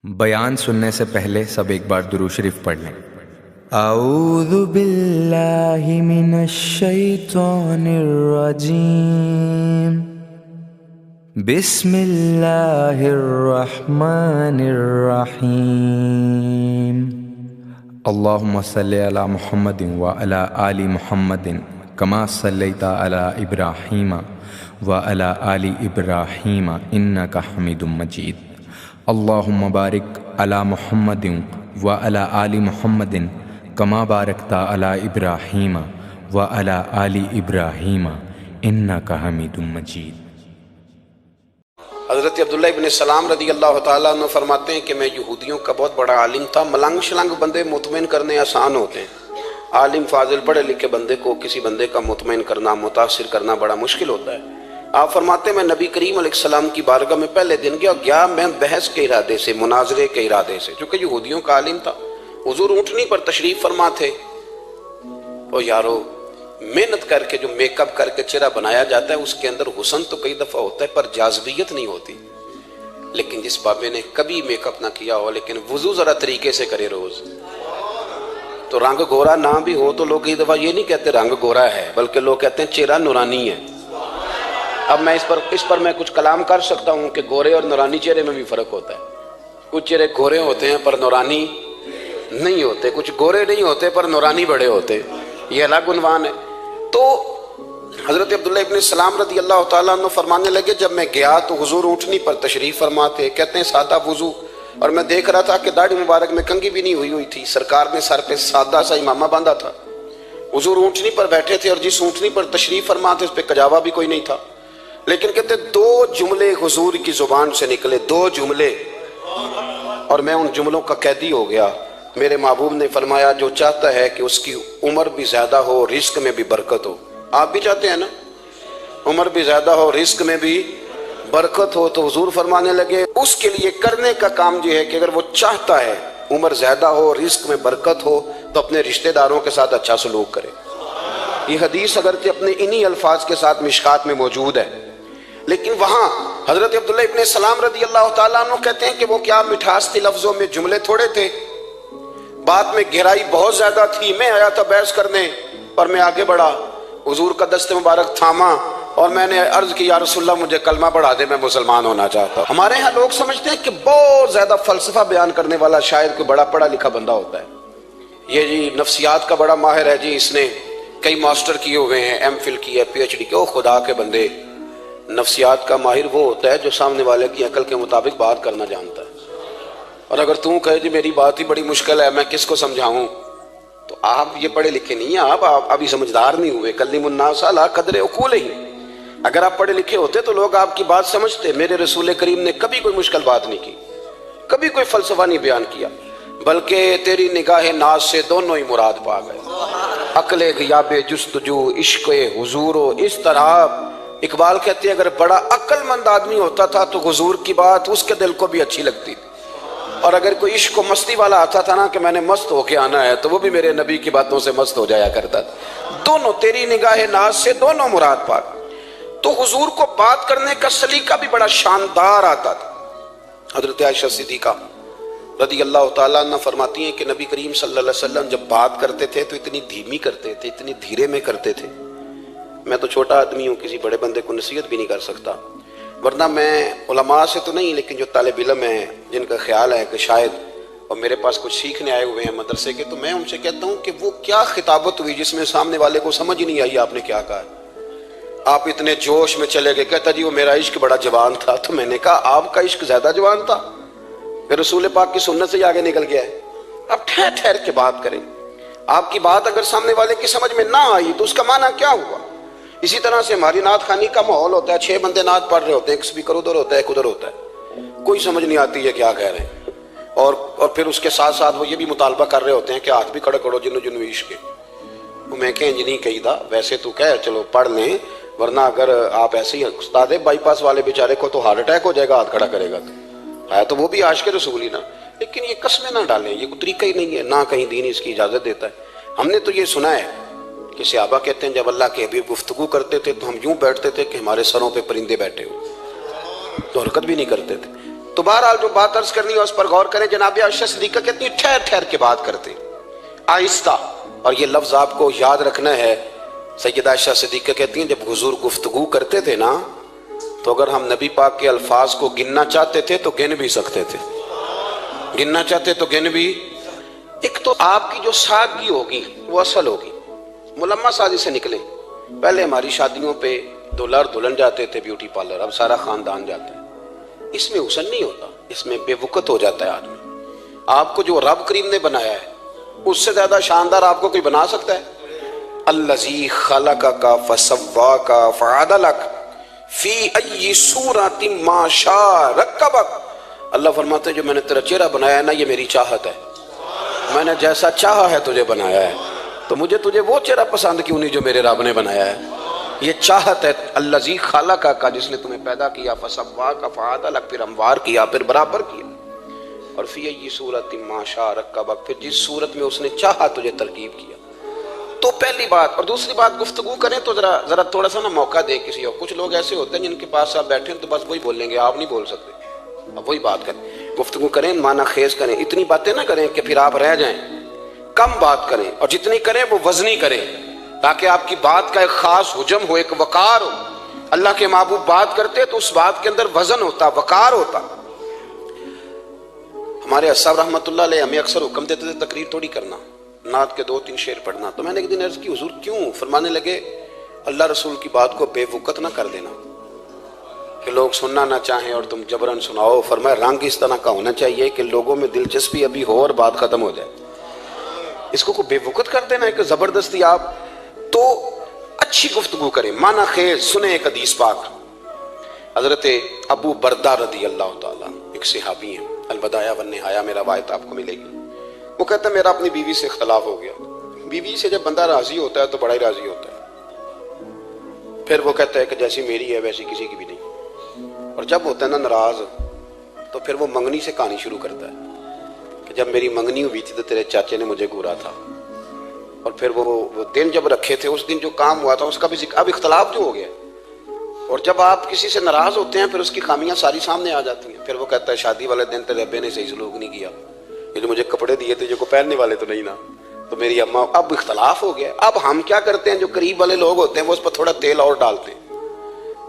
बयान सुनने से पहले सब एक बार दुरूद शरीफ पढ़ लें। औज़ु बिल्लाहि मिनश शैतानिर रजीम, बिस्मिल्लाहिर रहमानिर रहीम। अल्लाहुम्मा सल्लि अला मुहम्मदिन व अला आलि मुहम्मदिन कमा सल्लैता अला इब्राहीम व अला आलि इब्राहीम इन्नका हमीदुम मजीद। अल्लाहुम्मा बारिक अला मुहम्मदिन व अला आलि मुहम्मदिन कमा बारकता अला इब्राहीम व अला आलि इब्राहीम इन्नका हमीदुम मजीद। हज़रत अब्दुल्लाह इब्न सलाम रज़ी अल्लाह तआला अन्हु फरमाते हैं कि मैं यहूदियों का बहुत बड़ा आलिम था। मलंग शलंग बंदे मुतमईन करने आसान होते हैं, आलिम फाजिल पढ़े लिखे बंदे को किसी बंदे का मुतमईन करना, मुतासिर करना बड़ा मुश्किल होता है। आप फरमाते हैं मैं नबी करीम अलैहिस्सलाम की बारगाह में पहले दिन गया मैं बहस के इरादे से, मुनाजरे के इरादे से, चूँकि यहूदियों का आलिम था। हुजूर ऊँटनी पर तशरीफ फरमा थे। और यारो मेहनत करके जो मेकअप करके चेहरा बनाया जाता है उसके अंदर हुस्न तो कई दफ़ा होता है पर जाज़बियत नहीं होती। लेकिन जिस बाबे ने कभी मेकअप ना किया हो लेकिन वुज़ू ज़रा तरीके से करे रोज़, तो रंग गोरा ना भी हो तो लोग कई दफ़ा ये नहीं कहते रंग गोरा है, बल्कि लोग कहते हैं चेहरा नूरानी है। अब मैं इस पर मैं कुछ कलाम कर सकता हूँ कि गोरे और नूरानी चेहरे में भी फ़र्क होता है। कुछ चेहरे गोरे होते हैं पर नूरानी नहीं होते, कुछ गोरे नहीं होते पर नूरानी बड़े होते, ये अलग उन्वान है। तो हज़रत अब्दुल्लाह इब्न सलाम रज़ी अल्लाह तआला अन्हु फरमाने लगे जब मैं गया तो हुजूर ऊँटनी पर तशरीफ़ फरमा थे, कहते हैं सादा वुज़ू, और मैं देख रहा था कि दाढ़ी मुबारक में कंघी भी नहीं हुई थी। सरकार ने सर पे सादा सा इमामा बांधा था। हुजूर ऊँटनी पर बैठे थे और जिस ऊँटनी पर तशरीफ़ फरमा थे उस पर कजावा भी कोई नहीं था। लेकिन कहते दो जुमले हुजूर की जुबान से निकले, दो जुमले, और मैं उन जुमलों का कैदी हो गया। मेरे महबूब ने फरमाया जो चाहता है कि उसकी उम्र भी ज्यादा हो, रिस्क में भी बरकत हो, आप भी चाहते हैं ना उम्र भी ज्यादा हो, रिस्क में भी बरकत हो, तो हुजूर फरमाने लगे उसके लिए करने का काम ये है कि अगर वो चाहता है उम्र ज्यादा हो, रिस्क में बरकत हो, तो अपने रिश्तेदारों के साथ अच्छा सलूक करे। ये हदीस अगरचे अपने इन्हीं अल्फाज के साथ मिशकात में मौजूद है, लेकिन वहां हजरत अब्दुल्लाह इब्न सलाम रज़ी अल्लाह तआला अन्हु कहते हैं कि वो क्या मिठास थी लफ्जों में, जुमले थोड़े थे, बात में गहराई बहुत ज्यादा थी। मैं आया था बहस करने और मैं आगे बढ़ा, हुजूर का दस्ते मुबारक थामा और मैंने अर्ज की या रसूलल्लाह मुझे कलमा पढ़ा दे, मैं मुसलमान होना चाहता हूँ। हमारे यहाँ लोग समझते हैं कि बहुत ज्यादा फलसफा बयान करने वाला शायद कोई बड़ा पढ़ा लिखा बंदा होता है। ये जी नफ्सियात का बड़ा माहिर है जी, इसने कई मास्टर किए हुए हैं, एमफिल की है, PhD के। ओ खुदा के बंदे, नफ्सियात का माहिर वो होता है जो सामने वाले की अकल के मुताबिक बात करना जानता है। और अगर तू कहे जी मेरी बात ही बड़ी मुश्किल है, मैं किसको समझाऊं, तो आप ये पढ़े लिखे नहीं हैं, आप अभी समझदार नहीं हुए। कल्लिमुन्नास अला क़द्रि उक़ूलिहिम। अगर आप पढ़े लिखे होते तो लोग आपकी बात समझते। मेरे रसूल करीम ने कभी कोई मुश्किल बात नहीं की, कभी कोई फलसफा नहीं बयान किया, बल्कि तेरी निगाह नाज से दोनों ही मुराद पा गए। अक्ले ग़ियाबे जुस्तजू, इश्क़े हुजूरो। इस तरह इकबाल कहते हैं अगर बड़ा अक्लमंद आदमी होता था तो हुजूर की बात उसके दिल को भी अच्छी लगती थी, और अगर कोई इश्क मस्ती वाला आता था ना कि मैंने मस्त होके आना है, तो वो भी मेरे नबी की बातों से मस्त हो जाया करता था। दोनों तेरी निगाह नाज से दोनों मुराद पा। तो हुजूर को बात करने का सलीका भी बड़ा शानदार आता था। हजरत आयशा सिद्दीक़ा रज़ी अल्लाह तआला अन्हा फरमाती हैं कि नबी करीम सल्लल्लाहु अलैहि वसल्लम जब बात करते थे तो इतनी धीमी करते थे, इतनी धीरे में करते थे। मैं तो छोटा आदमी हूँ, किसी बड़े बंदे को नसीहत भी नहीं कर सकता, वरना मैं उलमा से तो नहीं, लेकिन जो तालिब इल्म हैं जिनका ख्याल है कि शायद और मेरे पास कुछ सीखने आए हुए हैं मदरसे के, तो मैं उनसे कहता हूँ कि वो क्या खिताबत हुई जिसमें सामने वाले को समझ ही नहीं आई आपने क्या कहा। आप इतने जोश में चले गए, कहता जी वो मेरा इश्क बड़ा जवान था। तो मैंने कहा आपका इश्क ज्यादा जवान था, फिर रसूल पाक की सुन्नत से आगे निकल गया है। अब ठहर ठहर के बात करें। आपकी बात अगर सामने वाले की समझ में ना आई तो उसका माना क्या हुआ। इसी तरह से हमारी नात खानी का माहौल होता है, 6 बंदे नात पढ़ रहे होते हैं, एक स्पीकर उधर होता है एक उधर होता है, कोई समझ नहीं आती है क्या कह रहे हैं, और फिर उसके साथ साथ वो ये भी मुतालबा कर रहे होते हैं कि हाथ भी खड़े करो जिन्हों जिन्हों इश्क के। वो मैं कह नहीं कही था, वैसे तो कह चलो पढ़ लें, वरना अगर आप ऐसे ही उस्ताद बाईपास वाले बेचारे को तो हार्ट अटैक हो जाएगा हाथ खड़ा करेगा, तो है तो वो भी आशिक़ रसूल ही ना। लेकिन ये कस्में ना डालें, ये कोई तरीका ही नहीं है, ना कहीं दीन इसकी इजाज़त देता है। हमने तो ये सुना है कि सहाबा कहते हैं जब अल्लाह के हबीब गुफ्तगू करते थे तो हम यूं बैठते थे कि हमारे सरों पे परिंदे बैठे हो, तो हरकत भी नहीं करते थे। तो बहरहाल जो बात अर्ज करनी है उस पर गौर करें। जनाब आयशा सिद्दीक़ा कहती है ठहर ठहर के बात करते, आहिस्ता। और ये लफ्ज आपको याद रखना है। सैयदा आयशा सिद्दीक़ा कहती हैं जब हुजूर गुफ्तगू करते थे ना, तो अगर हम नबी पाक के अल्फाज को गिनना चाहते थे तो गिन भी सकते थे, गिनना चाहते तो गिन भी। एक तो आपकी जो सादगी होगी वो असल होगी, मुलम्मा साजी से निकले। पहले हमारी शादियों पे दूल्हा और दुल्हन जाते थे ब्यूटी पार्लर, अब सारा खानदान जाता है। इसमें हुस्न नहीं होता, इसमें बेवकूत हो जाता है आदमी। आपको जो रब करीम ने बनाया है उससे ज्यादा शानदार आपको कोई बना सकता है? अल्लज़ी खलक़का फसव्वाका फ़अदलक फी अय्यि सूरतिन मा शाअ रक्कबक। अल्लाह फरमाते हैं जो मैंने तेरा चेहरा बनाया है ना, ये मेरी चाहत है। मैंने जैसा चाहा है तुझे बनाया है, तो मुझे तुझे वो चेहरा पसंद क्यों नहीं जो मेरे रब ने बनाया है? ये चाहत है। अल्लज़ी खलक़का, जिसने तुम्हें पैदा किया, फसव्वाका फ़अदलक, फिर हमवार किया, फिर बराबर किया। और फी अय्यि सूरतिन मा शाअ रक्कबक, फिर जिस सूरत में उसने चाहा तुझे तरकीब किया। तो पहली बात। और दूसरी बात, गुफ्तगू करें तो जरा थोड़ा सा ना मौका दें किसी और। कुछ लोग ऐसे होते हैं जिनके पास आप बैठे हैं तो बस वही बोलेंगे, आप नहीं बोल सकते। अब वही बात करें, गुफ्तगू करें, माना खेज करें। इतनी बातें ना करें कि फिर आप रह जाएं, कम बात करें, और जितनी करें वो वजनी करें, ताकि आपकी बात का एक खास हुजम हो, एक वकार हो। अल्लाह के महबूब बात करते तो उस बात के अंदर वजन होता, वकार होता। हमारे अस्साब रहमतुल्लाह अलैह हमें अक्सर हुक्म देते थे तकरीर थोड़ी करना, नात के 2-3 शेर पढ़ना। तो मैंने एक दिन अर्ज की, हुजूर क्यों? फरमाने लगे अल्लाह रसूल की बात को बेवकूत ना कर देना कि लोग सुनना ना चाहें और तुम जबरन सुनाओ। फरमाया रंग इस तरह का होना चाहिए कि लोगों में दिलचस्पी अभी हो और बात खत्म हो जाए। इसको को बेवकूत कर देना एक जबरदस्ती आप। तो अच्छी गुफ्तगू करें, माना खेज सुने। एक हदीस पाक, हजरत अबू बरदा रदी अल्लाह ताला, एक सहाबी है, अलबदाया वन निहाया में रवायत आपको मिलेगी। वो कहता है मेरा अपनी बीवी से इख्तलाफ हो गया। बीवी से जब बंदा राजी होता है तो बड़ा ही राजी होता है। फिर वो कहता है कि जैसी मेरी है वैसी किसी की भी नहीं। और जब होता है ना नाराज, तो फिर वो मंगनी से कहानी शुरू करता है कि जब मेरी मंगनी हुई थी तो तेरे चाचे ने मुझे घूरा था। और फिर वो दिन जब रखे थे, उस दिन जो काम हुआ था उसका भी अब इख्तलाफ जो हो गया। और जब आप किसी से नाराज होते हैं फिर उसकी खामियां सारी सामने आ जाती हैं। फिर वो कहता है शादी वाले दिन तेरे अब्बे ने सही सलूक नहीं किया, ये जो मुझे कपड़े दिए थे जो को पहनने वाले तो नहीं ना, तो मेरी अम्मा। अब इख्तलाफ हो गया। अब हम क्या करते हैं, जो करीब वाले लोग होते हैं वो उस पर थोड़ा तेल और डालते हैं।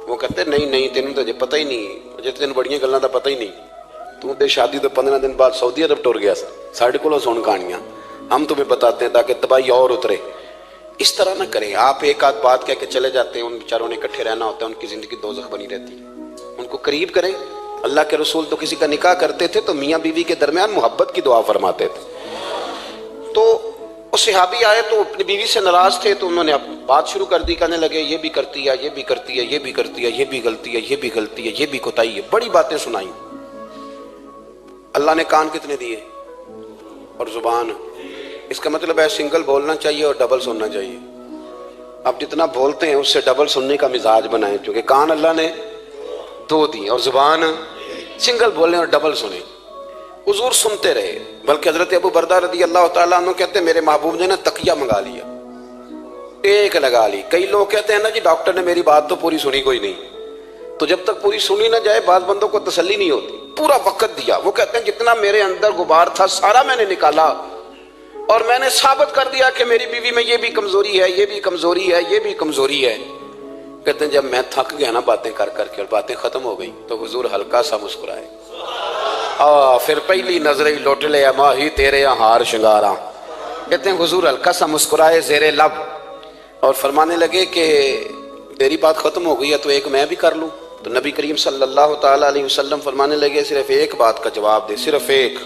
वो कहते हैं नहीं नहीं तेन तो पता ही नहीं, जे तेन बड़ियां गल्लां दा पता ही नहीं, तू तो शादी तो 15 दिन बाद सऊदी अरब टुर गया सा, साढ़े को सुन कहानियां हम तुम्हें बताते हैं ताकि तबाही और उतरे। इस तरह ना करें। आप एक आध बात कह के चले जाते हैं, उन बेचारों ने इकट्ठे रहना होता है, उनकी जिंदगी दोज़ख बनी रहती है। उनको करीब करें। अल्लाह के रसूल तो किसी का निकाह करते थे तो मियाँ बीवी के दरमियान मोहब्बत की दुआ फरमाते थे। तो वो सहाबी आए तो अपनी बीवी से नाराज थे, तो उन्होंने अब बात शुरू कर दी। कहने लगे ये भी करती है, ये भी करती है, ये भी करती है, ये भी गलती है, ये भी गलती है, ये भी कोताही है। बड़ी बातें सुनाई। अल्लाह ने कान कितने दिए और जुबान। इसका मतलब है सिंगल बोलना चाहिए और डबल सुनना चाहिए। अब जितना बोलते हैं उससे डबल सुनने का मिजाज बनाएं, क्योंकि कान अल्लाह ने 2 दिए और जुबान सिंगल बोलें और डबल सुने। हुजूर सुनते रहे। बल्कि हजरत अबू बरदा रदी अल्लाह ताला अन्हु कहते हैं मेरे महबूब ने ना तकिया मंगा लिया, टेक लगा ली। कई लोग कहते हैं ना जी डॉक्टर ने मेरी बात तो पूरी सुनी कोई नहीं, तो जब तक पूरी सुनी ना जाए बाद बंदों को तसल्ली नहीं होती। पूरा वक्त दिया। वो कहते हैं जितना मेरे अंदर गुबार था सारा मैंने निकाला और मैंने साबित कर दिया कि मेरी बीवी में ये भी कमजोरी है, ये भी कमजोरी है, ये भी कमजोरी है। कहते हैं जब मैं थक गया ना बातें कर करके और बातें खत्म हो गई तो हुजूर हल्का सा मुस्कुराए। फिर पहली नजर ही लौट ले माही तेरे हार श्रृंगारा। कहते हैं हुजूर हल्का सा मुस्कुराए जेरे लब और फरमाने लगे कि तेरी बात खत्म हो गई है तो एक मैं भी कर लूं। तो नबी करीम सल्लल्लाहु ताला अलैहि वसल्लम फरमाने लगे सिर्फ एक बात का जवाब दे, सिर्फ एक।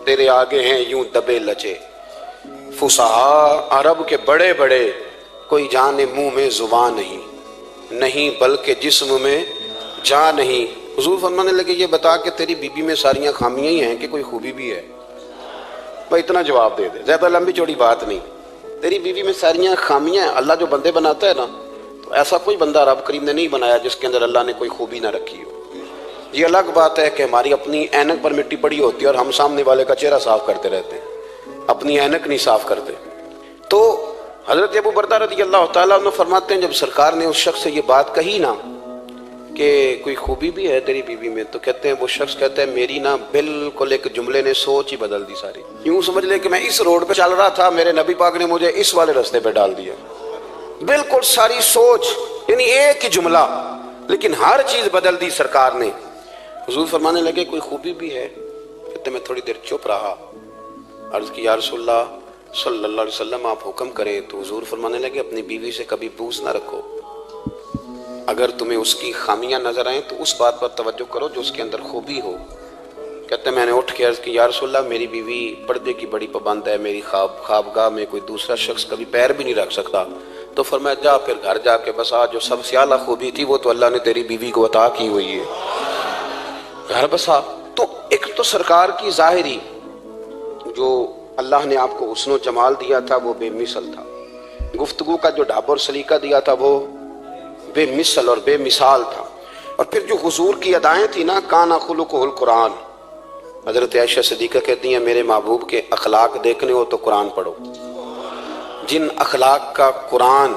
तेरे आगे हैं यूं दबे लचे फुसहा अरब के बड़े बड़े, कोई जाने मुंह में जुबान नहीं, नहीं बल्कि जिस्म में जा नहीं। हुजूर फरमाने लगे ये बता कि तेरी बीबी में सारियां खामियां ही हैं कि कोई खूबी भी है? भाई इतना जवाब दे दे, ज्यादा लंबी चौड़ी बात नहीं। तेरी बीवी में सारियां खामियां हैं। अल्लाह जो बंदे बनाता है ना, तो ऐसा कोई बंदा रब करीम ने नहीं बनाया जिसके अंदर अल्लाह ने कोई खूबी ना रखी हो। ये अलग बात है कि हमारी अपनी ऐनक पर मिट्टी पड़ी होती है और हम सामने वाले का चेहरा साफ करते रहते हैं, अपनी ऐनक नहीं साफ करते। तो हजरत अबू बरदा रज़ी अल्लाह ताला अन्हु फरमाते हैं जब सरकार ने उस शख्स से ये बात कही ना कि कोई खूबी भी है तेरी बीवी में? तो कहते हैं, वो शख्स कहता है, मेरी ना बिल्कुल एक जुमले ने सोच ही बदल दी सारी। यूं समझ ले कि मैं इस रोड पे चल रहा था, मेरे नबी पाक ने मुझे इस वाले रास्ते पे डाल दिया। बिल्कुल सारी सोच, यानी एक ही जुमला, लेकिन हर चीज बदल दी सरकार ने। हुजूर फरमाने लगे, कोई खूबी भी है? कहते मैं थोड़ी देर चुप रहा, अर्ज की, या रसूलल्लाह सल्लल्लाहु अलैहि वसल्लम आप हुक्म करें। तो हुजूर फरमाने लगे, अपनी बीवी से कभी बूझ ना रखो। अगर तुम्हें उसकी खामियां नजर आए तो उस बात पर तवज्जो करो जो उसके अंदर खूबी हो। कहते मैंने उठ के अर्ज की, या रसूलल्लाह मेरी बीवी पर्दे की बड़ी पाबंद है, मेरी ख्वाबगाह में कोई दूसरा शख्स कभी पैर भी नहीं रख सकता। तो फरमाया, जा फिर घर जाके बस आज जो सबसे आला खूबी थी वो तो अल्लाह ने तेरी बीवी को अता की हुई है, घर बसा। तो एक तो सरकार की जाहिरी जो अल्लाह ने आपको हुस्न जमाल दिया था वो बेमिसल था, गुफ्तगू का जो ढाब और सलीका दिया था वो बेमिसल और बेमिसाल था। और फिर जो हुजूर की अदाएं थी ना, काना खुलुकुहुल कुरान। हजरत आयशा सिद्दीका कहती हैं, मेरे महबूब के अखलाक देखने हो तो कुरान पढ़ो। जिन अखलाक का कुरान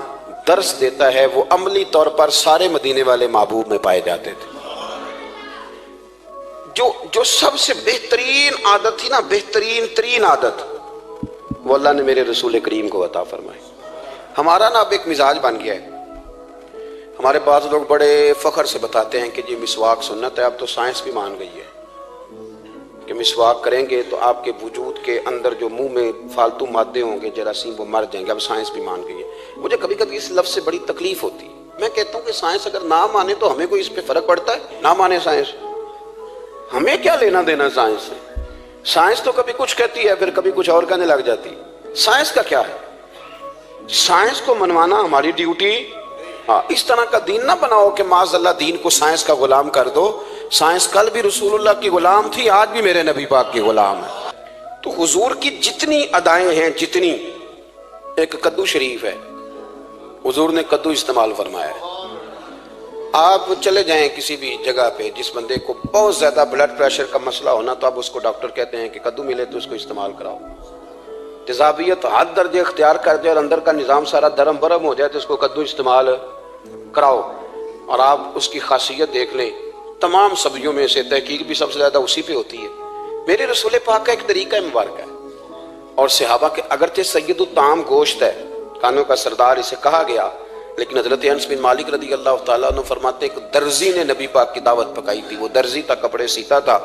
दर्स देता है वो अमली तौर पर सारे मदीने वाले महबूब में पाए जाते थे। जो सबसे बेहतरीन आदत थी ना, बेहतरीन तरीन आदत, वो अल्लाह ने मेरे रसूल करीम को अता फरमाई। हमारा ना अब एक मिजाज बन गया है। हमारे पास लोग बड़े फख्र से बताते हैं कि जी मिसवाक सुन्नत है। अब तो साइंस भी मान गई है कि मिसवाक करेंगे तो आपके वजूद के अंदर जो मुंह में फालतू मादे होंगे, जरासीम, वो मर जाएंगे। अब साइंस भी मान गई है। मुझे कभी कभी इस लफ्ज से बड़ी तकलीफ होती है। मैं कहता हूँ कि साइंस अगर ना माने तो हमें कोई इस पर फर्क पड़ता है? ना माने साइंस, हमें क्या लेना देना साइंस से? साइंस तो कभी कुछ कहती है फिर कभी कुछ और कहने लग जाती है। साइंस का क्या है? साइंस को मनवाना हमारी ड्यूटी। हाँ, इस तरह का दीन ना बनाओ कि माज़अल्लाह दीन को साइंस का गुलाम कर दो। साइंस कल भी रसूलुल्लाह की गुलाम थी, आज भी मेरे नबी पाक की गुलाम है। तो हुजूर की जितनी अदाएं हैं, जितनी, एक कद्दू शरीफ है, हुजूर ने कद्दू इस्तेमाल फरमाया है। आप चले जाएं किसी भी जगह पे, जिस बंदे को बहुत ज्यादा ब्लड प्रेशर का मसला होना, तो अब उसको डॉक्टर कहते हैं कि कद्दू मिले तो उसको इस्तेमाल कराओ। तेजाबियत हद दर्जे इख्तियार कर दे और अंदर का निज़ाम सारा दरम बरम हो जाए तो उसको कद्दू इस्तेमाल कराओ। और आप उसकी खासियत देख लें, तमाम सब्जियों में से तहकीक भी सबसे ज्यादा उसी पे होती है। मेरे रसूल पाक का एक तरीका मुबारक है। और सहाबा के, अगरचे सैयदुत ताम गोश्त है, खानों का सरदार इसे कहा गया, लेकिन हजरत अनस बिन मालिक रदी अल्लाह तआला अन्हु फरमाते हैं, एक दर्जी ने नबी पाक की दावत पकाई थी। वो दर्जी था, कपड़े सीता था।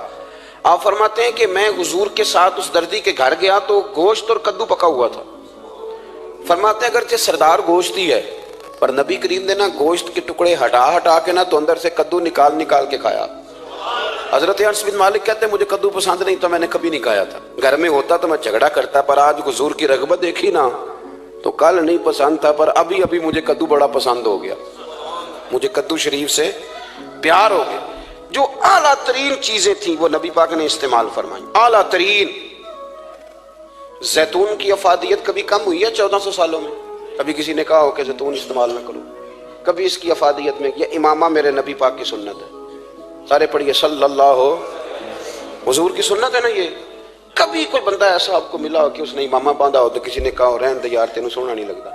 आप फरमाते हैं कि मैं हुजूर के साथ उस दर्जी के घर गया तो गोश्त और कद्दू पका हुआ था। फरमाते हैं अगरचे सरदार गोश्त ही है, पर नबी करीम ने ना गोश्त के टुकड़े हटा हटा के ना तो अंदर से कद्दू निकाल निकाल के खाया। हजरत अनस बिन मालिक कहते हैं, मुझे कद्दू पसंद नहीं तो मैंने कभी नहीं खाया था। घर में होता तो मैं झगड़ा करता, पर आज हुजूर की रगबत देखी ना तो कल नहीं पसंद था, पर अभी अभी मुझे कद्दू बड़ा पसंद हो गया। मुझे कद्दू शरीफ से प्यार हो गया। जो आला तरीन चीजें थी वो नबी पाक ने इस्तेमाल फरमाई, आला तरीन। जैतून की अफादियत कभी कम हुई है 1400 सालों में? कभी किसी ने कहा हो कि जैतून इस्तेमाल ना करो? कभी इसकी अफादियत में, यह इमामा मेरे नबी पाक की सुन्नत है। सारे पढ़िए सल्लल्लाहु, हुजूर की सुन्नत है ना ये। कभी कोई बंदा ऐसा आपको मिला हो कि उसने इमामा बांधा हो तो किसी ने कहा रहन दे यार तेनू सोहना नहीं लगता?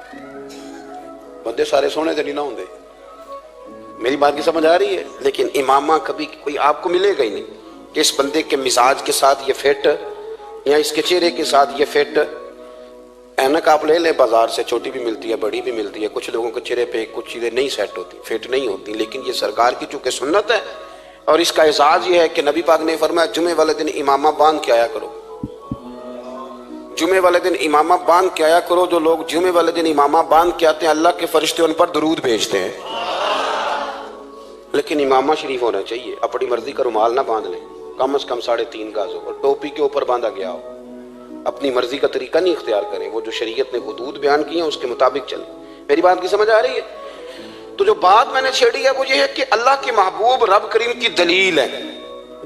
बंदे सारे सोहने तो नहीं ना होंगे। मेरी बात की समझ आ रही है? लेकिन इमामा कभी कोई आपको मिलेगा ही नहीं कि इस बंदे के मिजाज के साथ ये फिट, या इसके चेहरे के साथ ये फिट। ऐनक आप ले लें बाजार से, छोटी भी मिलती है बड़ी भी मिलती है। कुछ लोगों के चेहरे पे कुछ चीजें नहीं सेट होती, फिट नहीं होती, लेकिन ये सरकार की चूंकि सुन्नत है। और इसका एजाज ये है कि नबी पाक ने फरमाया, जुमे वाले दिन इमामा बांध के आया करो। जुमे वाले दिन इमामा बांध के आया करो। जो लोग जुमे वाले दिन इमामा बांध के आते हैं, अल्लाह के फरिश्ते उन पर दरूद भेजते हैं। लेकिन इमामा शरीफ होना चाहिए। अपनी मर्जी का रुमाल ना बांध लें, कम से कम 3.5 गज हो और टोपी के ऊपर बांधा गया हो। अपनी मर्जी का तरीका नहीं इख्तियार करें। वो जो शरीयत ने हुदूद बयान की है उसके मुताबिक चलें। मेरी बात की समझ आ रही है? तो जो बात मैंने छेड़ी है वो ये है कि अल्लाह के महबूब रब करीम की दलील है।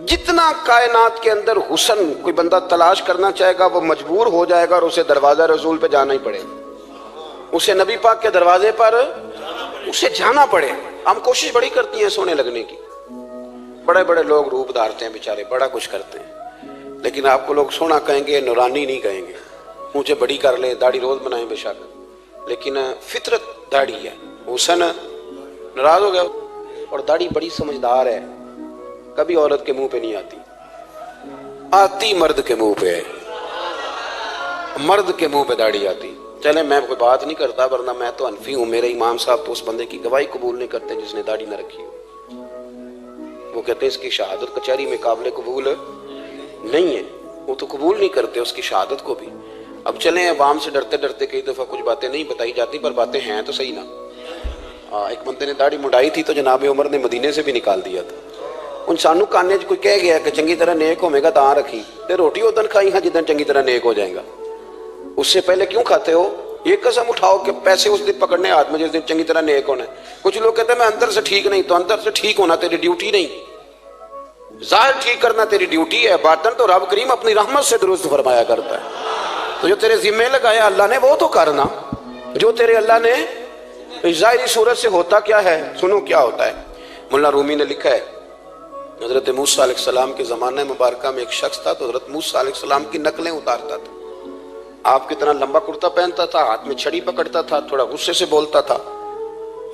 जितना कायनात के अंदर हुस्न कोई बंदा तलाश करना चाहेगा वो मजबूर हो जाएगा और उसे दरवाजा रसूल पे जाना ही पड़ेगा। उसे नबी पाक के दरवाजे पर उसे जाना पड़े। हम कोशिश बड़ी करती हैं सोने लगने की, बड़े बड़े लोग रूप धारते हैं बेचारे, बड़ा कुछ करते हैं, लेकिन आपको लोग सोना कहेंगे, नूरानी नहीं कहेंगे। मुझे बड़ी कर ले, दाढ़ी रोज बनाए बेशक, लेकिन फितरत दाढ़ी है। हुस्न नाराज हो गया, और दाढ़ी बड़ी समझदार है, कभी औरत के मुंह पे नहीं आती, आती मर्द के मुंह पे है, मर्द के मुंह पे दाढ़ी आती। चले मैं कोई बात नहीं करता, वरना मैं तो हनफी हूं, मेरे इमाम साहब तो उस बंदे की गवाही कबूल नहीं करते जिसने दाढ़ी न रखी हो। वो कहते हैं इसकी शहादत कचहरी में काबिल कबूल नहीं है, वो तो कबूल नहीं करते उसकी शहादत को भी। अब चलें अवाम से डरते डरते कई दफा कुछ बातें नहीं बताई जाती, पर बातें हैं तो सही ना। एक बंदे ने दाढ़ी मुंडाई थी तो जनाब उमर ने मदीने से भी निकाल दिया था। उन सानू काने कोई कह गया कि चंगी तरह नेक होगा तां रखी, ते रोटी उदन खाई हाँ जिदन चंगी तरह नेक हो जाएगा, उससे पहले क्यों खाते हो? ये कसम उठाओ कि पैसे उस दिन पकड़ने हाथ में जिस दिन चंगी तरह नेक होना है। कुछ लोग कहते हैं मैं अंदर से ठीक नहीं, तो अंदर से ठीक होना तेरी ड्यूटी नहीं, जाहिर ठीक करना तेरी ड्यूटी है, बातन तो रब करीम अपनी रहमत से दुरुस्त फरमाया करता है। तो जो तेरे जिम्मे लगाया अल्लाह ने वो तो करना, जो तेरे अल्लाह ने जाहिरी सूरत से होता क्या है, सुनो क्या होता है। मुल्ला रूमी ने लिखा है हजरत मूसा अलैहिस्सलाम के ज़माने मुबारक में एक शख्स था, तो हजरत मूसा अलैहिस्सलाम की नकलें उतारता था। आप कितना लंबा कुर्ता पहनता था, हाथ में छड़ी पकड़ता था, थोड़ा गुस्से से बोलता था,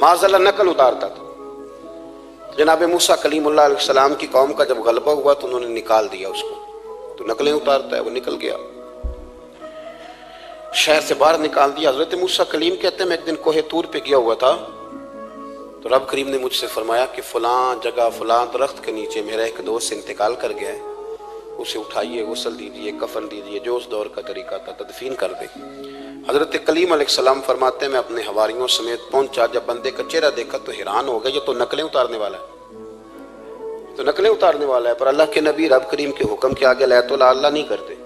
माज़अल्लाह नकल उतारता था। जनाब मूसा कलीमुल्लाह अलैहिस्सलाम की कौम का जब गलबा हुआ तो उन्होंने निकाल दिया उसको, तो नकलें उतारता है, वो निकल गया, शहर से बाहर निकाल दिया। हजरत मूसा कलीम कहते हैं मैं एक दिन कोहे तूर पे गया हुआ था, तो रब करीम ने मुझसे फरमाया कि फलां जगह फलां दरख्त के नीचे मेरा एक दोस्त इंतकाल कर गया है, उसे उठाइए, गुस्ल दीजिए, कफन दीजिए, जो उस दौर का तरीका था, तदफीन कर दे। हजरत कलीम अलैहिस्सलाम फरमाते हैं मैं अपने हवारियों समेत पहुंचा, जब बंदे का चेहरा देखा तो हैरान हो गया, ये तो नकलें उतारने वाला है, तो नकलें उतारने वाला है। पर अल्लाह के नबी रब करीम के हुक्म के आगे लैतुल्ला अल्लाह नहीं करते,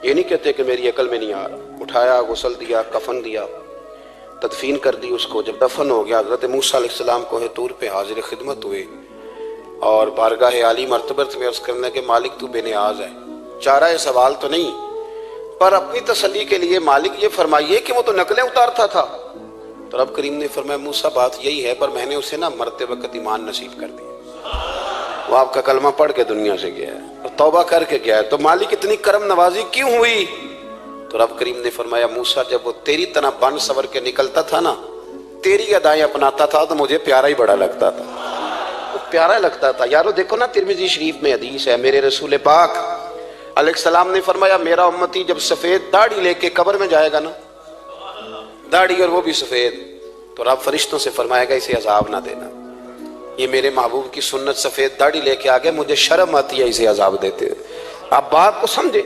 ये नहीं कहते कि मेरी अकल में नहीं आ रहा। उठाया, गुस्ल दिया, कफन दिया, तदफीन कर दी उसको। जब दफन हो गया हजरत मूसा अलैहिस्सलाम को तूर पे हाजिर खिदमत हुए और बारगाह आली मर्तबत में अर्ज करने के मालिक तू बेनियाज है, चारा सवाल तो नहीं, पर अपनी तसल्ली के लिए मालिक ये फरमाइए कि वो तो नकलें उतारता था। तो रब करीम ने फरमाया मूसा बात यही है, पर मैंने उसे ना मरते वक्त ईमान नसीब कर दिया, वो आपका कलमा पढ़ के दुनिया से गया है और तौबा करके गया है, तो मालिक इतनी करम नवाजी क्यों हुई? तो रब करीम ने फरमाया मूसा जब वो तेरी तरह बन सवर के निकलता था ना, तेरी अदाएं अपनाता था, तो मुझे प्यारा ही बड़ा लगता था, वो प्यारा लगता था। यारो देखो ना तिरमिज़ी शरीफ में हदीस है, मेरे रसूल पाक अलैहिस्सलाम ने फरमाया मेरा उम्मती जब सफेद दाढ़ी लेके कब्र में जाएगा ना, दाढ़ी और वो भी सफेद, तो रब फरिश्तों से फरमाएगा इसे अजाब ना देना, ये मेरे महबूब की सुन्नत सफेद दाढ़ी लेके आ गए, मुझे शर्म आती है इसे अजाब देते। आप बात को समझे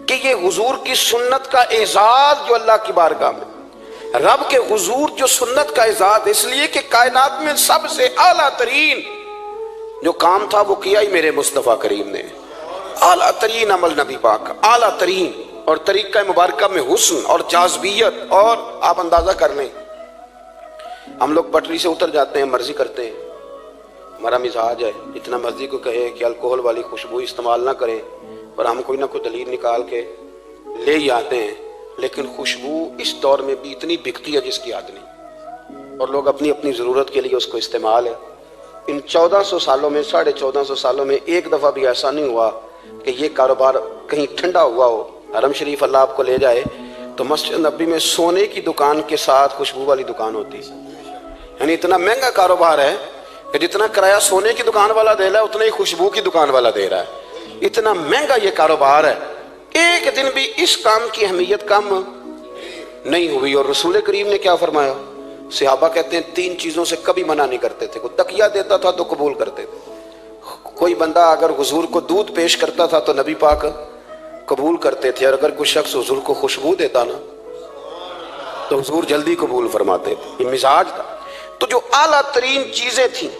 कि ये हुजूर की सुन्नत का एजाज जो अल्लाह की बारगाह में, रब के हुजूर जो सुन्नत का एजाज, इसलिए कि कायनात में सबसे आला तरीन जो काम था वो किया ही मेरे मुस्तफ़ा करीम ने, आला तरीन अमल नबी पाक, आला तरीन, और तरीका मुबारक में हुस्न और जाज़बियत। और आप अंदाजा कर लें, हम लोग पटरी से उतर जाते हैं, मर्जी करते हैं, हमारा मिजाज है जितना मर्जी को कहे कि अल्कोहल वाली खुशबू इस्तेमाल ना करें, पर हम कोई ना कोई दलील निकाल के ले ही आते हैं। लेकिन खुशबू इस दौर में भी इतनी बिकती है जिसकी याद नहीं, और लोग अपनी अपनी ज़रूरत के लिए उसको इस्तेमाल है। इन 1400 सालों में, 1450 सालों में एक दफ़ा भी ऐसा नहीं हुआ कि ये कारोबार कहीं ठंडा हुआ हो। हरम शरीफ अल्लाह आपको ले जाए तो मस्जिद नबी में सोने की दुकान के साथ खुशबू वाली दुकान होती है, यानी इतना महंगा कारोबार है कि जितना किराया सोने की दुकान वाला दे रहा है उतना ही खुशबू की दुकान वाला दे रहा है, इतना महंगा ये कारोबार है। एक दिन भी इस काम की अहमियत कम नहीं हुई। और रसूल करीम ने क्या फरमाया, सहाबा कहते हैं 3 चीजों से कभी मना नहीं करते थे, कोई तकिया देता था तो कबूल करते थे, कोई बंदा अगर हुजूर को दूध पेश करता था तो नबी पाक कबूल करते थे, और अगर कोई शख्स हुजूर को खुशबू देता ना तो हुजूर जल्दी कबूल फरमाते थे, ये मिजाज था। तो जो आला तरीन चीजें थी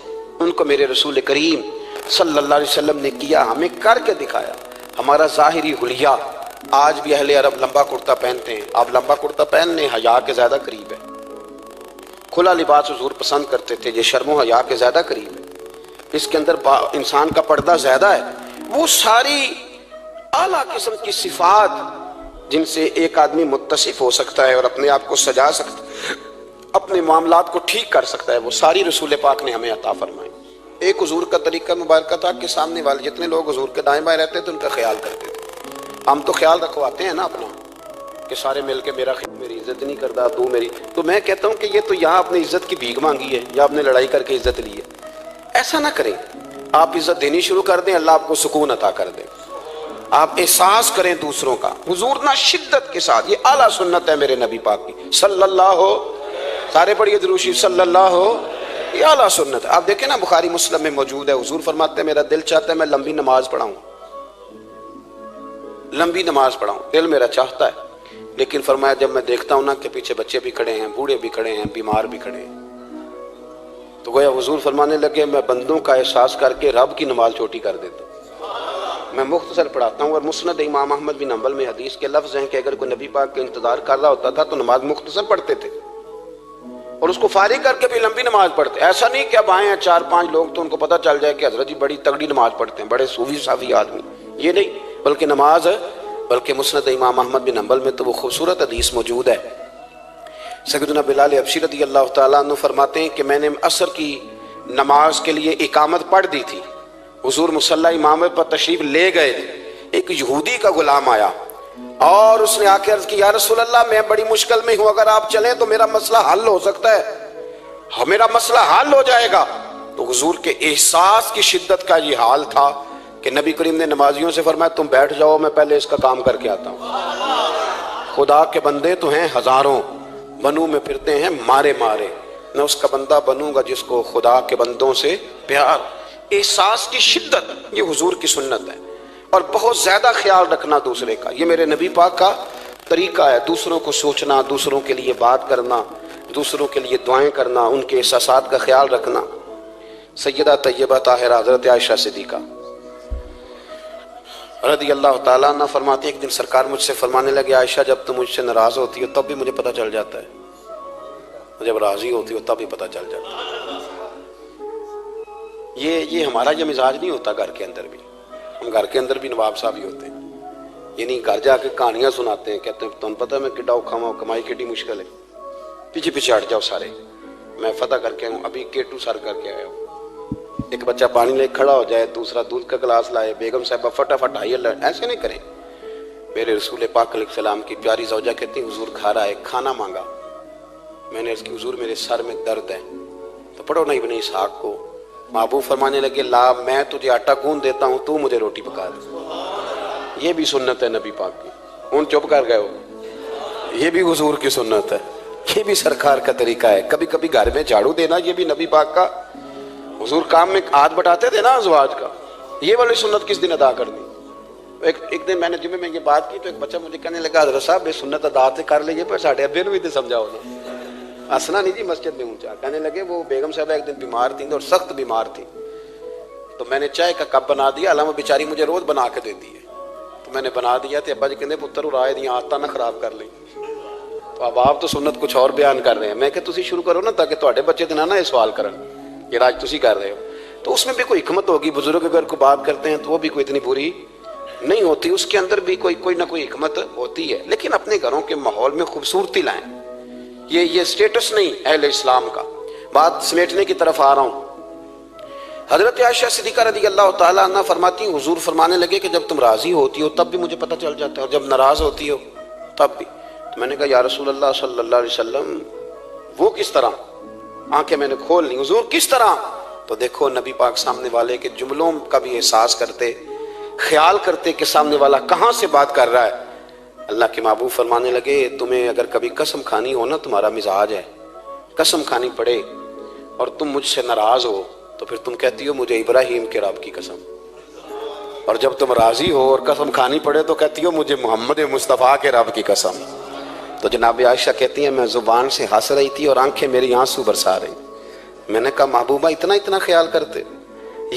उनको मेरे रसूल करीम सल्लल्लाहु अलैहि वसल्लम ने किया, हमें करके दिखाया। हमारा ज़ाहिरी हुलिया, आज भी अहले अरब लंबा कुर्ता पहनते हैं, आप लंबा कुर्ता पहनने हया के ज्यादा करीब है। खुला लिबास हुजूर पसंद करते थे, ये शर्मो हया के ज्यादा करीब है, इसके अंदर इंसान का पर्दा ज्यादा है। वो सारी आला किस्म की सिफात जिनसे एक आदमी मुत्तसिफ हो सकता है और अपने आप को सजा सकता है, अपने मामलात को ठीक कर सकता है, वो सारी रसूल पाक ने हमें अता फरमाई। एक हुजूर का तरीका मुबारक था कि सामने वाले जितने लोग हुजूर के दाएं बाएं रहते थे उनका ख्याल करते थे। हम तो ख्याल रखवाते हैं ना अपना कि सारे मिलके मेरी इज्जत नहीं करता, तू मेरी, तो मैं कहता हूँ कि ये तो यहाँ अपनी इज्जत की भीख मांगी है या आपने लड़ाई करके इज्जत ली है। ऐसा ना करें। आप इज्जत देनी शुरू कर दें, अल्लाह आपको सुकून अता कर दे। आप एहसास करें दूसरों का। हुजूर ना शिद्दत के साथ, ये आला सुन्नत है मेरे नबी पाक की सल्लल्लाहु, सारे पढ़िए दुरूद शरीफ सल्लल्लाहु, ये आला सुन्नत है। आप देखें ना बुखारी मुस्लिम में मौजूद है, हुजूर फरमाते हैं मेरा दिल चाहता है मैं लंबी नमाज पढ़ाऊं, लंबी नमाज पढ़ाऊं, दिल मेरा चाहता है। लेकिन फरमाया जब मैं देखता हूं ना कि पीछे बच्चे भी खड़े हैं, बूढ़े भी खड़े हैं, बीमार भी खड़े हैं, तो गोया हुजूर फरमाने लगे मैं बंदों का एहसास करके रब की नमाज छोटी कर देता हूं। मैं मुख्तसर पढ़ाता हूँ। और मुस्नद इमाम अहमद बिन हंबल में हदीस के लफ्ज हैं कि अगर कोई नबी पाक का इंतजार कर रहा होता था तो नमाज मुख्तसर पढ़ते थे और उसको फारिग करके भी लंबी नमाज पढ़ते। ऐसा नहीं कि अब आए हैं 4-5 लोग तो उनको पता चल जाए कि हजरत जी बड़ी तगड़ी नमाज पढ़ते हैं, बड़े सूफी साफी आदमी, ये नहीं, बल्कि नमाज, बल्कि मुस्नद इमाम अहमद बिन हंबल में तो वो खूबसूरत हदीस मौजूद है। सैयदना बिलाल हबशी रज़ी अल्लाह तआला अन्हु फरमाते हैं कि मैंने असर की नमाज के लिए इकामत पढ़ दी थी। हुजूर मुसल्ला इमाम पर तशरीफ ले गए थे। एक यहूदी का गुलाम आया और उसने आके अर्ज की या रसूल अल्लाह मैं बड़ी मुश्किल में हूं, अगर आप चलें तो मेरा मसला हल हो सकता है, मेरा मसला हल हो जाएगा। तो हुजूर के एहसास की शिद्दत का ये हाल था कि नबी करीम ने नमाजियों से फरमाया तुम बैठ जाओ, मैं पहले इसका काम करके आता हूं। खुदा के बंदे तो हैं हजारों, बनू में फिरते हैं मारे मारे, मैं उसका बंदा बनूंगा जिसको खुदा के बंदों से प्यार। एहसास की शिद्दत ये हुजूर की सुन्नत है। और बहुत ज्यादा ख्याल रखना दूसरे का, ये मेरे नबी पाक का तरीका है। दूसरों को सोचना, दूसरों के लिए बात करना, दूसरों के लिए दुआएं करना, उनके एहसासात का ख्याल रखना। सैयदा तैयबा ताहिरा हजरत आयशा सिद्दीका रज़ी अल्लाह ताला अन्हा फरमाती एक दिन सरकार मुझसे फरमाने लगे आयशा जब तुम मुझसे नाराज होती हो तब भी मुझे पता चल जाता है, जब राजी होती हो तब भी पता चल जाता है। ये हमारा ये मिजाज नहीं होता। घर के अंदर भी हम घर के अंदर भी नवाब साहब ही होते हैं। ये नहीं घर जाके कहानियां सुनाते हैं, कहते हैं तुम पता है मैं किड्डा औखा हुआ, कमाई किड्डी मुश्किल है, पीछे पीछे हट जाओ सारे, मैं फतह करके आऊँ, अभी केटू सर करके आया हूँ। एक बच्चा पानी लेके खड़ा हो जाए, दूसरा दूध का गिलास लाए, बेगम साहबा फटाफट आइए, ऐसे नहीं करें। मेरे रसूल पाक अलैहिस्सलाम की प्यारी ज़ौजा कहती हुजूर खा रहा है, खाना मांगा, मैंने इसकी हुजूर मेरे सर में दर्द है, तो पढ़ो ना इब्ने इसहाक को। महबूब फरमाने लगे ला मैं तुझे आटा गूंद देता हूँ, तू मुझे रोटी पका दे। ये भी सुन्नत है नबी पाक की। उन चुप कर गए हो, ये भी हुजूर की सुन्नत है, ये भी सरकार का तरीका है। कभी कभी घर में झाड़ू देना, ये भी नबी पाक का। हुजूर काम में हाथ बटाते थे ना अज़वाज का, ये वाली सुन्नत किस दिन अदा कर दी। एक दिन मैंने जुम्मे में ये बात की तो एक बच्चा मुझे कहने लगा हज़रत साहब ये सुन्नत अदा तो कर लीजिए पर साढ़े अब्बे भी तो समझाओ ना। हंसना नहीं जी मस्जिद में ऊंचा। कहने लगे वो बेगम साहबा एक दिन बीमार थी और सख्त बीमार थी, तो मैंने चाय का कप बना दिया, अल्लाह बेचारी मुझे रोज बना के देती है, तो मैंने बना दिया तो अब्बा जी कहते पुत्र राय दी आदत ना खराब कर ली। तो अब आप तो सुन्नत कुछ और बयान कर रहे हैं। मैं क्या तुसी शुरू करो ना ताकि तुहाडे बच्चे तो ना ये सवाल करन ये राज तुसी कर रहे हो। तो उसमें भी कोई हिकमत होगी। बुजुर्ग अगर को बात करते हैं तो वो भी कोई इतनी बुरी नहीं होती, उसके अंदर भी कोई ना कोई हिकमत होती है। लेकिन अपने घरों के माहौल में खूबसूरती लाएं। ये स्टेटस नहीं अहले इस्लाम का। बात समेटने की तरफ आ रहा हूं। हजरत आयशा सिद्दीका रज़ी अल्लाह तआला अन्हा फरमाती हुजूर फरमाने लगे कि जब तुम राजी होती हो तब भी मुझे पता चल जाता है और जब नाराज होती हो तब भी। तो मैंने कहा या रसूल अल्लाह सल्लल्लाहु अलैहि वसल्लम वो किस तरह? आंखें मैंने खोल ली, हुजूर किस तरह? तो देखो नबी पाक सामने वाले के जुमलों का भी एहसास करते, ख्याल करते कि सामने वाला कहां से बात कर रहा है। अल्लाह के महबूब फरमाने लगे तुम्हें अगर कभी कसम खानी हो ना, तुम्हारा मिजाज है कसम खानी पड़े और तुम मुझसे नाराज हो तो फिर तुम कहती हो मुझे इब्राहिम के रब की कसम, और जब तुम राजी हो और कसम खानी पड़े तो कहती हो मुझे मोहम्मद मुस्तफ़ा के रब की कसम। तो जनाब आयशा कहती है मैं जुबान से हंस रही थी और आंखें मेरी आंसू बरसा रही। मैंने कहा महबूबा इतना इतना ख्याल करते,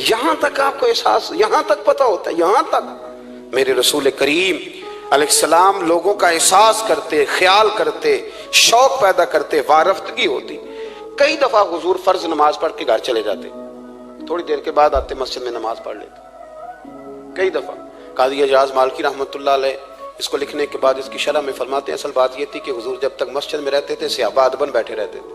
यहां तक आपको एहसास, यहां तक पता होता है, यहां तक मेरे रसूल करीम अलैहिस्सलाम लोगों का एहसास करते, ख्याल करते, शौक पैदा करते, वारफ्तगी होती। कई दफा हुजूर फर्ज नमाज पढ़ के घर चले जाते, थोड़ी देर के बाद आते मस्जिद में नमाज पढ़ लेते। कई दफा काजी एजाज मालकी रहमतुल्लाह अलैह इसको लिखने के बाद इसकी शरह में फरमाते हैं असल बात यह थी कि हुजूर जब तक मस्जिद में रहते थे सहाबा अदबन बैठे रहते थे,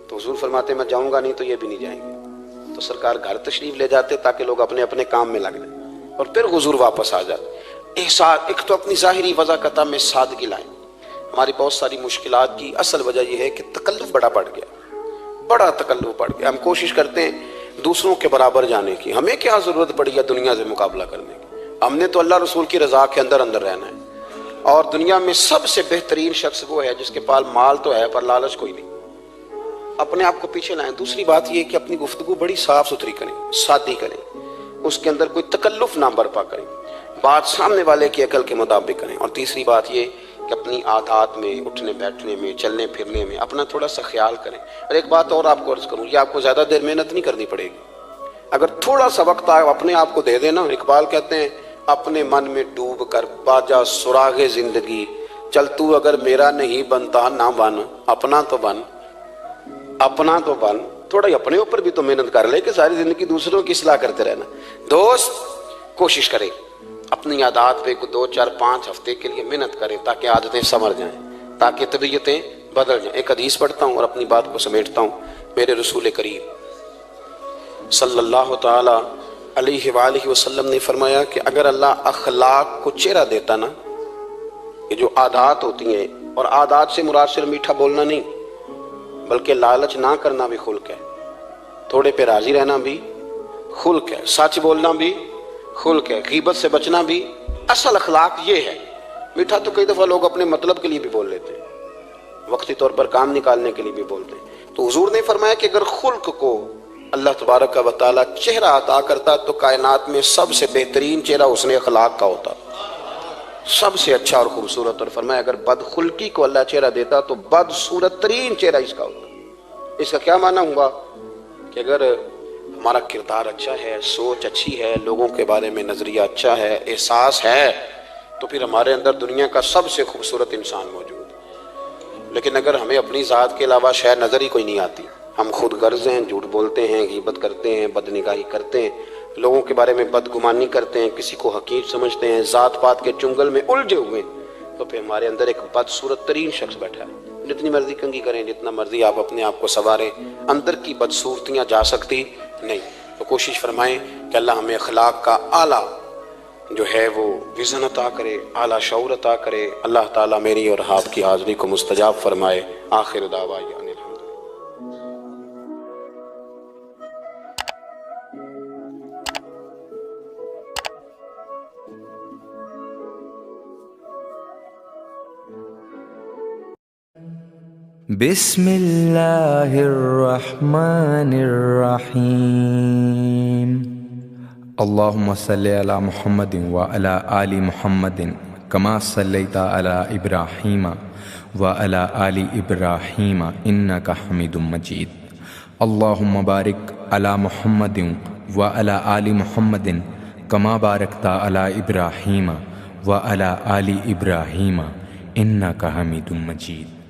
तो हुजूर फरमाते मैं जाऊंगा नहीं तो ये भी नहीं जाएंगे। तो सरकार घर तशरीफ ले जाते ताकि लोग अपने अपने काम में लग जाए और फिर हुजूर वापस आ जाते। एक तो अपनी ज़ाहिरी वज़ाकता में सादगी लाएं। हमारी बहुत सारी मुश्किलात की असल वजह यह है कि तकल्लुफ़ बड़ा बढ़ गया, बड़ा तकल्लुफ़ बढ़ गया। हम कोशिश करते हैं दूसरों के बराबर जाने की। हमें क्या ज़रूरत पड़ी है दुनिया से मुकाबला करने की? हमने तो अल्लाह रसूल की रज़ा के अंदर अंदर रहना है। और दुनिया में सबसे बेहतरीन शख्स वो है जिसके पास माल तो है पर लालच कोई नहीं। अपने आप को पीछे लाएं। दूसरी बात यह कि अपनी गुफ्तगू बड़ी साफ सुथरी करें, सादी करें, उसके अंदर कोई तकल्लुफ ना बर्पा करें, बात सामने वाले की अकल के मुताबिक करें। और तीसरी बात ये कि अपनी आदत में, उठने बैठने में, चलने फिरने में अपना थोड़ा सा ख्याल करें। और एक बात और आपको अर्ज करूँ, ये आपको ज़्यादा देर मेहनत नहीं करनी पड़ेगी। अगर थोड़ा सा वक्त आप अपने आप को दे देना, इकबाल कहते हैं अपने मन में डूब कर बाजा सुरागे जिंदगी, चल तू अगर मेरा नहीं बनता ना बन, अपना तो बन, अपना तो बन। थोड़ा अपने ऊपर भी तो मेहनत कर ले कि सारी जिंदगी दूसरों की सलाह करते रहना। दोस्त कोशिश करें अपनी आदत पे 2, 4, 5 हफ्ते के लिए मेहनत करें ताकि आदतें संवर जाएं, ताकि तबीयतें बदल जाएं। एक हदीस पढ़ता हूँ और अपनी बात को समेटता हूँ। मेरे रसूल करीम सल्लल्लाहु ताला अलैहि वसल्लम ने फरमाया कि अगर अल्लाह अखलाक को चेहरा देता ना, ये जो आदत होती हैं, और आदत से मुराद सिर्फ मीठा बोलना नहीं बल्कि लालच ना करना भी खुल्क है, थोड़े पे राजी रहना भी खुल्क है, सच बोलना भी खुल्क है, गीबत से बचना भी असल अखलाक ये है। मीठा तो कई दफ़ा लोग अपने मतलब के लिए भी बोल लेते हैं, वक्ती तौर पर काम निकालने के लिए भी बोलते हैं। तो हुजूर ने फरमाया कि अगर खुल्क को अल्लाह तबारक व तआला चेहरा अता करता तो कायनात में सबसे बेहतरीन चेहरा उसने अखलाक का होता, सबसे अच्छा और खूबसूरत। और फरमाया अगर बदखुल्की को अल्लाह चेहरा देता तो बदसूरत तरीन चेहरा इसका होता। इसका क्या माना हुआ कि अगर हमारा किरदार अच्छा है, सोच अच्छी है, लोगों के बारे में नजरिया अच्छा है, एहसास है, तो फिर हमारे अंदर दुनिया का सबसे खूबसूरत इंसान मौजूद। लेकिन अगर हमें अपनी ज़ात के अलावा शायद नजर ही कोई नहीं आती, हम खुद गर्ज हैं, झूठ बोलते हैं, गीबत करते हैं, बदनिगाही करते हैं, लोगों के बारे में बदगुमानी करते हैं, किसी को हकीर समझते हैं, जात पात के चुंगल में उलझे हुए, तो फिर हमारे अंदर एक बदसूरत तरीन शख्स बैठा है। जितनी मर्जी कंगी करें, जितना मर्जी आप अपने आप को संवारें, अंदर की बदसूरतियाँ जा सकती नहीं। तो कोशिश फरमाएं कि अल्लाह हमें अखलाक का आला जो है वो विज़न अता करे, आला शऊर अता करे। अल्लाह ताला मेरी और आपकी हाज़री को मुस्तजाब फरमाए। आखिर दावा बिस्मिल्लाहिर्रहमानिर्रहीम। अल्लाहुम्मा सल्ली अला मुहम्मदिन व अला आलि मुहम्मदिन कमा सल्लैता अला इब्राहीम व अला आलि इब्राहीम इन्नका हमीदुम मजीद। अल्लाहुम्मा बारिक अला मुहम्मदिन व अला आलि मुहम्मदिन कमा बारकता अला इब्राहीम व अला आलि इब्राहीम इन्नका हमीदुम मजीद।